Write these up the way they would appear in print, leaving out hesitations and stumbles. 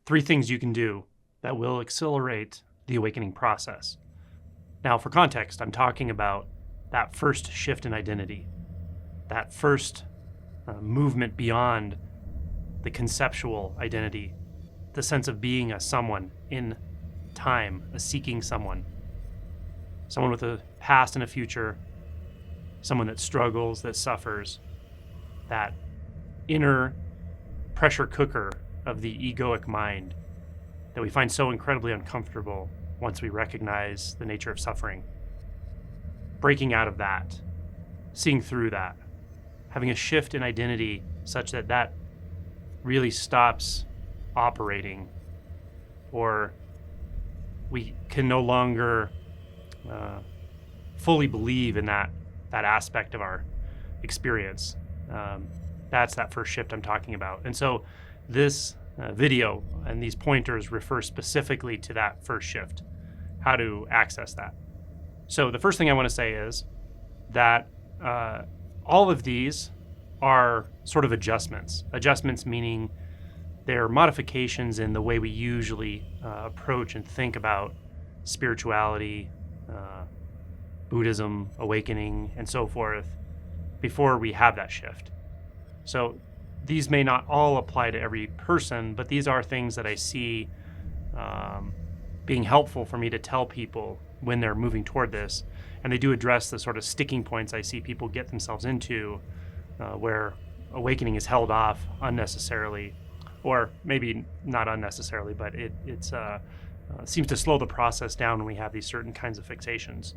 3 things you can do that will accelerate the awakening process. Now, for context, I'm talking about that first shift in identity, that first movement beyond the conceptual identity, the sense of being a someone in time, a seeking someone with a past and a future, someone that struggles, that suffers, that inner pressure cooker of the egoic mind that we find so incredibly uncomfortable once we recognize the nature of suffering. Breaking out of that, seeing through that, having a shift in identity such that that really stops operating, or we can no longer fully believe in that aspect of our experience. That's that first shift I'm talking about. And so this video and these pointers refer specifically to that first shift, how to access that. So the first thing I want to say is that all of these are sort of adjustments. Adjustments meaning they're modifications in the way we usually approach and think about spirituality, Buddhism, awakening, and so forth before we have that shift. So these may not all apply to every person, but these are things that I see being helpful for me to tell people when they're moving toward this. And they do address the sort of sticking points I see people get themselves into where awakening is held off unnecessarily, or maybe not unnecessarily, but it seems to slow the process down when we have these certain kinds of fixations,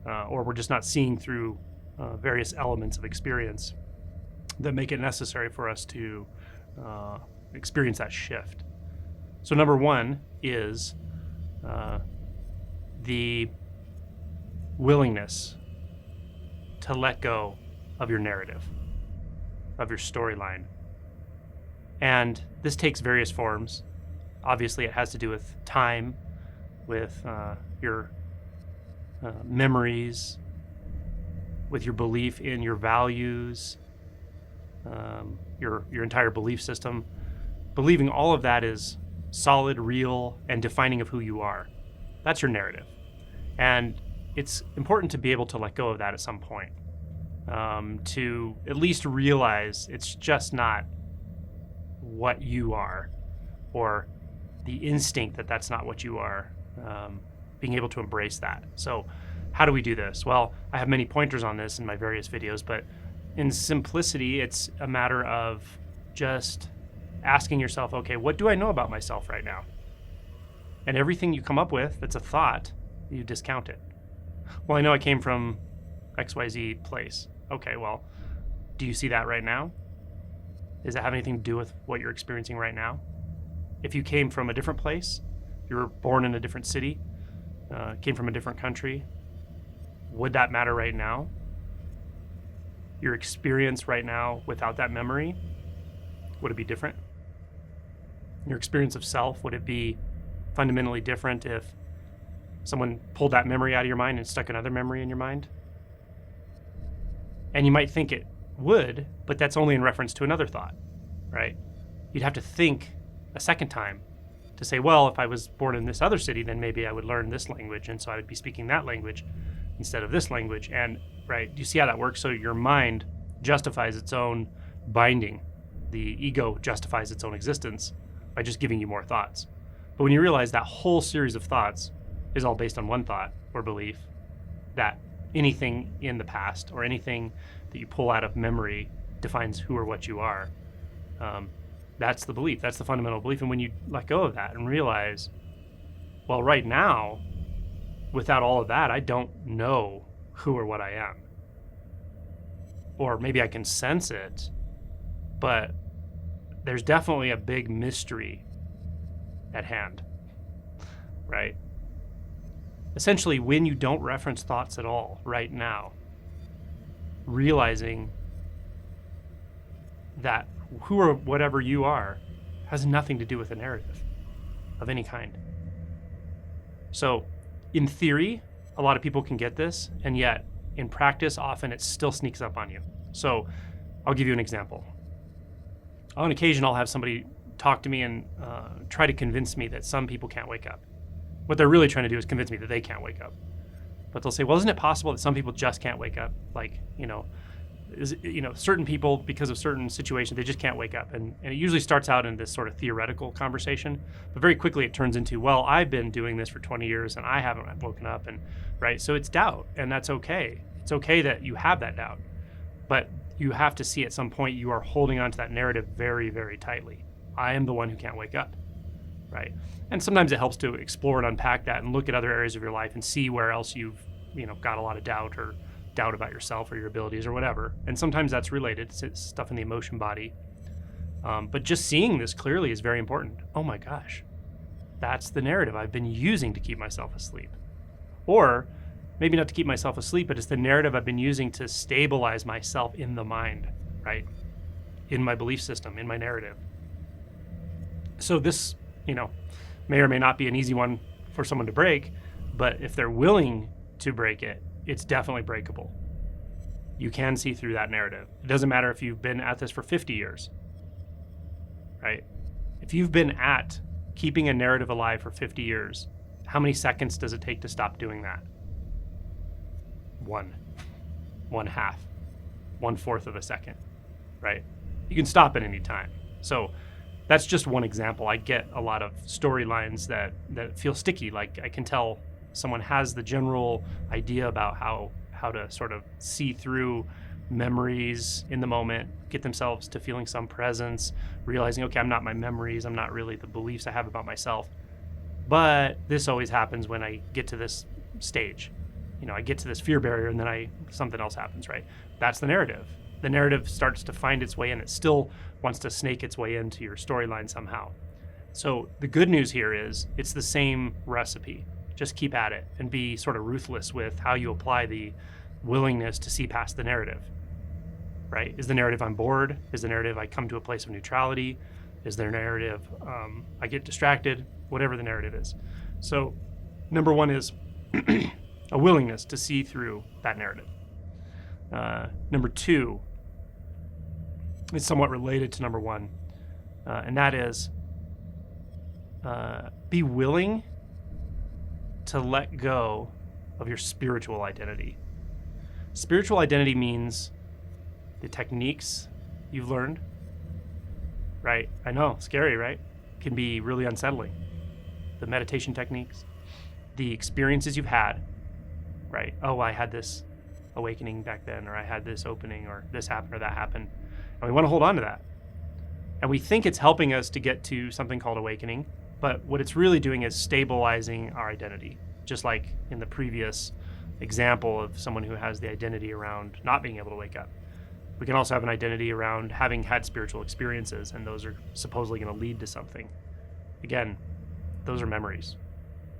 or we're just not seeing through various elements of experience that make it necessary for us to experience that shift. So number one is the willingness to let go of your narrative, of your storyline. And this takes various forms. Obviously, it has to do with time, with your memories, with your belief in your values, your entire belief system. Believing all of that is solid, real, and defining of who you are. That's your narrative. And it's important to be able to let go of that at some point, to at least realize it's just not what you are, or the instinct that that's not what you are, being able to embrace that. So how do we do this? Well, I have many pointers on this in my various videos, but in simplicity, it's a matter of just asking yourself, okay, what do I know about myself right now? And everything you come up with that's a thought, you discount it. Well, I know I came from XYZ place. Okay, well, do you see that right now? Does it have anything to do with what you're experiencing right now? If you came from a different place, you were born in a different city, came from a different country, would that matter right now? Your experience right now without that memory, would it be different? Your experience of self, would it be fundamentally different if someone pulled that memory out of your mind and stuck another memory in your mind? And you might think it would, but that's only in reference to another thought, right? You'd have to think a second time to say, well, if I was born in this other city, then maybe I would learn this language, and so I would be speaking that language instead of this language. And right, do you see how that works? So your mind justifies its own binding. The ego justifies its own existence by just giving you more thoughts. But when you realize that whole series of thoughts is all based on one thought or belief, that anything in the past or anything that you pull out of memory defines who or what you are, that's the belief. That's the fundamental belief. And when you let go of that and realize, well, right now, without all of that, I don't know who or what I am. Or maybe I can sense it, but there's definitely a big mystery at hand, right? Essentially, when you don't reference thoughts at all right now, realizing that who or whatever you are has nothing to do with a narrative of any kind. So in theory, a lot of people can get this, and yet in practice, often it still sneaks up on you. So I'll give you an example. On occasion, I'll have somebody talk to me and try to convince me that some people can't wake up. What they're really trying to do is convince me that they can't wake up. But they'll say, well, isn't it possible that some people just can't wake up? Like, certain people, because of certain situations, they just can't wake up. And it usually starts out in this sort of theoretical conversation, but very quickly it turns into, well, I've been doing this for 20 years and I haven't woken up. And right. So it's doubt, and that's okay. It's okay that you have that doubt, but you have to see at some point you are holding on to that narrative very, very tightly. I am the one who can't wake up. Right. And sometimes it helps to explore and unpack that and look at other areas of your life and see where else you've, got a lot of doubt or doubt about yourself or your abilities or whatever. And sometimes that's related to stuff in the emotion body. But just seeing this clearly is very important. Oh my gosh, that's the narrative I've been using to keep myself asleep. Or maybe not to keep myself asleep, but it's the narrative I've been using to stabilize myself in the mind, right? In my belief system, in my narrative. So this, may or may not be an easy one for someone to break, but if they're willing to break it, it's definitely breakable. You can see through that narrative. It doesn't matter if you've been at this for 50 years, right? If you've been at keeping a narrative alive for 50 years, how many seconds does it take to stop doing that? 1/2, 1/4 of a second, right? You can stop at any time. So that's just one example. I get a lot of storylines that feel sticky. Like I can tell someone has the general idea about how to sort of see through memories in the moment, get themselves to feeling some presence, realizing, okay, I'm not my memories, I'm not really the beliefs I have about myself. But this always happens when I get to this stage. I get to this fear barrier and then something else happens, right? That's the narrative. The narrative starts to find its way in. It still wants to snake its way into your storyline somehow. So the good news here is it's the same recipe. Just keep at it and be sort of ruthless with how you apply the willingness to see past the narrative, right? Is the narrative I'm bored? Is the narrative I come to a place of neutrality? Is there a narrative I get distracted? Whatever the narrative is. So number one is a willingness to see through that narrative. Number two is somewhat related to number one, and that is be willing to let go of your spiritual identity. Spiritual identity means the techniques you've learned, right? I know, scary, right? Can be really unsettling. The meditation techniques, the experiences you've had, right? Oh, I had this awakening back then, or I had this opening, or this happened, or that happened. And we want to hold on to that. And we think it's helping us to get to something called awakening, but what it's really doing is stabilizing our identity, just like in the previous example of someone who has the identity around not being able to wake up. We can also have an identity around having had spiritual experiences, and those are supposedly going to lead to something. Again, those are memories.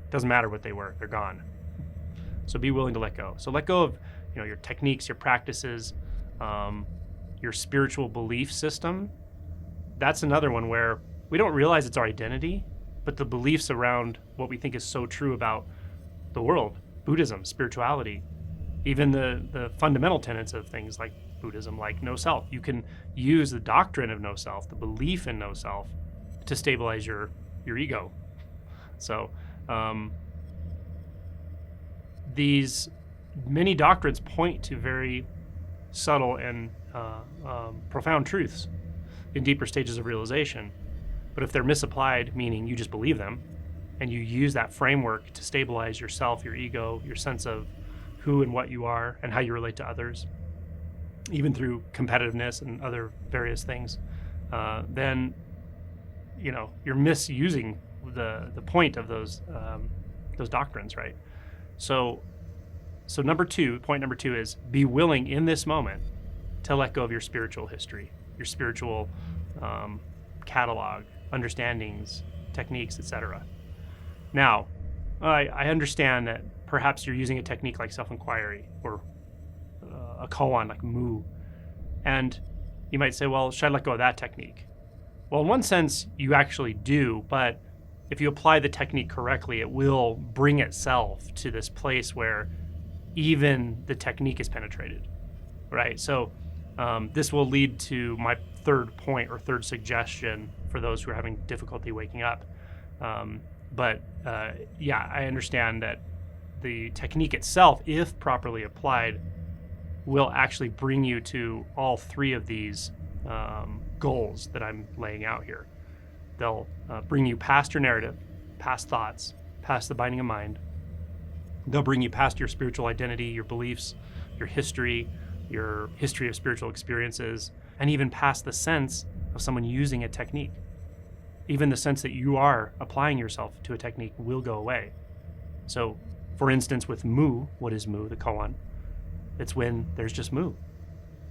Doesn't matter what they were, they're gone. So be willing to let go. So let go of your techniques, your practices, your spiritual belief system. That's another one where we don't realize it's our identity, but the beliefs around what we think is so true about the world, Buddhism, spirituality, even the fundamental tenets of things like Buddhism, like no self. You can use the doctrine of no self, the belief in no self, to stabilize your ego. So these many doctrines point to very subtle and profound truths in deeper stages of realization. But if they're misapplied, meaning you just believe them, and you use that framework to stabilize yourself, your ego, your sense of who and what you are and how you relate to others, even through competitiveness and other various things, then you're misusing the point of those doctrines, right? So point number two is be willing in this moment to let go of your spiritual history, your spiritual catalog, understandings, techniques, etc. Now, I understand that perhaps you're using a technique like self-inquiry or a koan like mu, and you might say, well, should I let go of that technique? Well, in one sense, you actually do, but if you apply the technique correctly, it will bring itself to this place where even the technique is penetrated, right? So This will lead to my third point or third suggestion for those who are having difficulty waking up. Yeah, I understand that the technique itself, if properly applied, will actually bring you to all three of these goals that I'm laying out here. They'll bring you past your narrative, past thoughts, past the binding of mind. They'll bring you past your spiritual identity, your beliefs, your history of spiritual experiences, and even past the sense of someone using a technique. Even the sense that you are applying yourself to a technique will go away. So, for instance, with mu, what is mu, the koan? It's when there's just mu.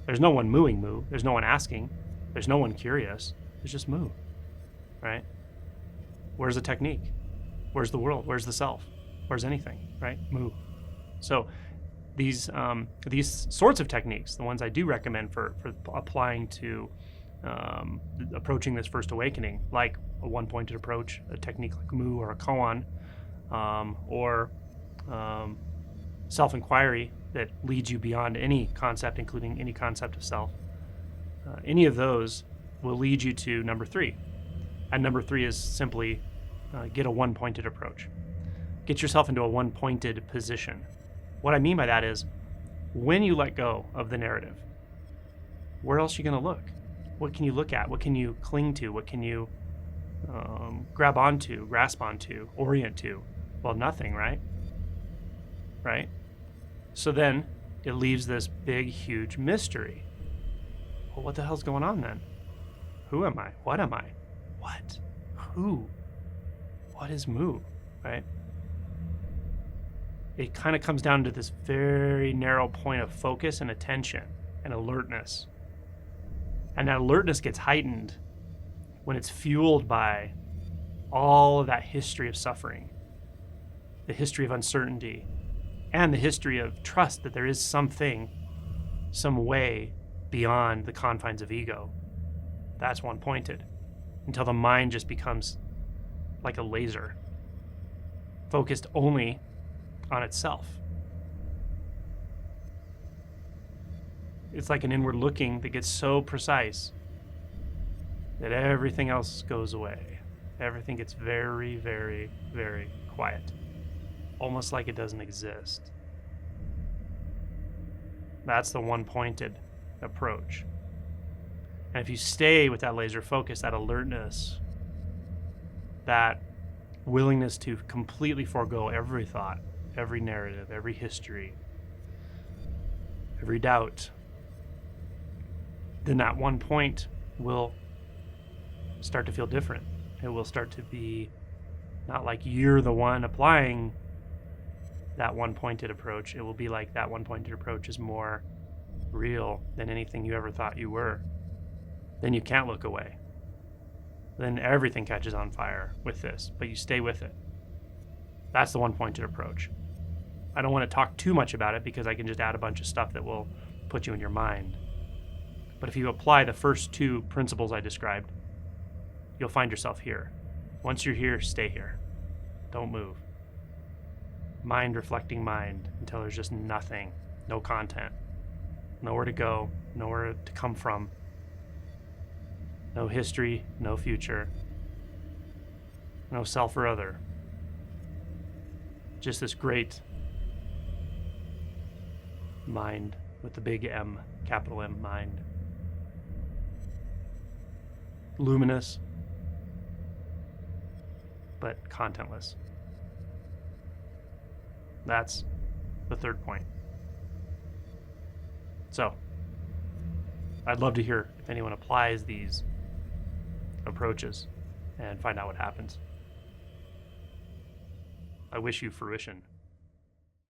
There's no one mooing mu. There's no one asking. There's no one curious. There's just mu, right? Where's the technique? Where's the world? Where's the self? Where's anything, right? Mu. So these sorts of techniques, the ones I do recommend for applying to approaching this first awakening, like a one-pointed approach, a technique like mu or a koan, or self-inquiry that leads you beyond any concept, including any concept of self. Any of those will lead you to number 3. And number 3 is simply get a one-pointed approach. Get yourself into a one-pointed position. What I mean by that is, when you let go of the narrative, where else are you going to look? What can you look at? What can you cling to? What can you grab onto, grasp onto, orient to? Well, nothing, right? Right? So then it leaves this big, huge mystery. Well, what the hell's going on then? Who am I? What am I? What? Who? What is mu? Right? It kind of comes down to this very narrow point of focus and attention and alertness. And that alertness gets heightened when it's fueled by all of that history of suffering, the history of uncertainty, and the history of trust that there is something, some way beyond the confines of ego. That's one-pointed, until the mind just becomes like a laser, focused only on itself. It's like an inward looking that gets so precise that everything else goes away. Everything gets very, very, very quiet. Almost like it doesn't exist. That's the one-pointed approach. And if you stay with that laser focus, that alertness, that willingness to completely forego every thought, every narrative, every history, every doubt, then that one point will start to feel different. It will start to be not like you're the one applying that one-pointed approach. It will be like that one-pointed approach is more real than anything you ever thought you were. Then you can't look away. Then everything catches on fire with this, but you stay with it. That's the one-pointed approach. I don't want to talk too much about it because I can just add a bunch of stuff that will put you in your mind. But if you apply the first 2 principles I described, you'll find yourself here. Once you're here, stay here. Don't move. Mind reflecting mind until there's just nothing, no content, nowhere to go, nowhere to come from, no history, no future, no self or other. Just this great mind with the big M, capital M, mind. Luminous, but contentless. That's the third point. So, I'd love to hear if anyone applies these approaches and find out what happens. I wish you fruition.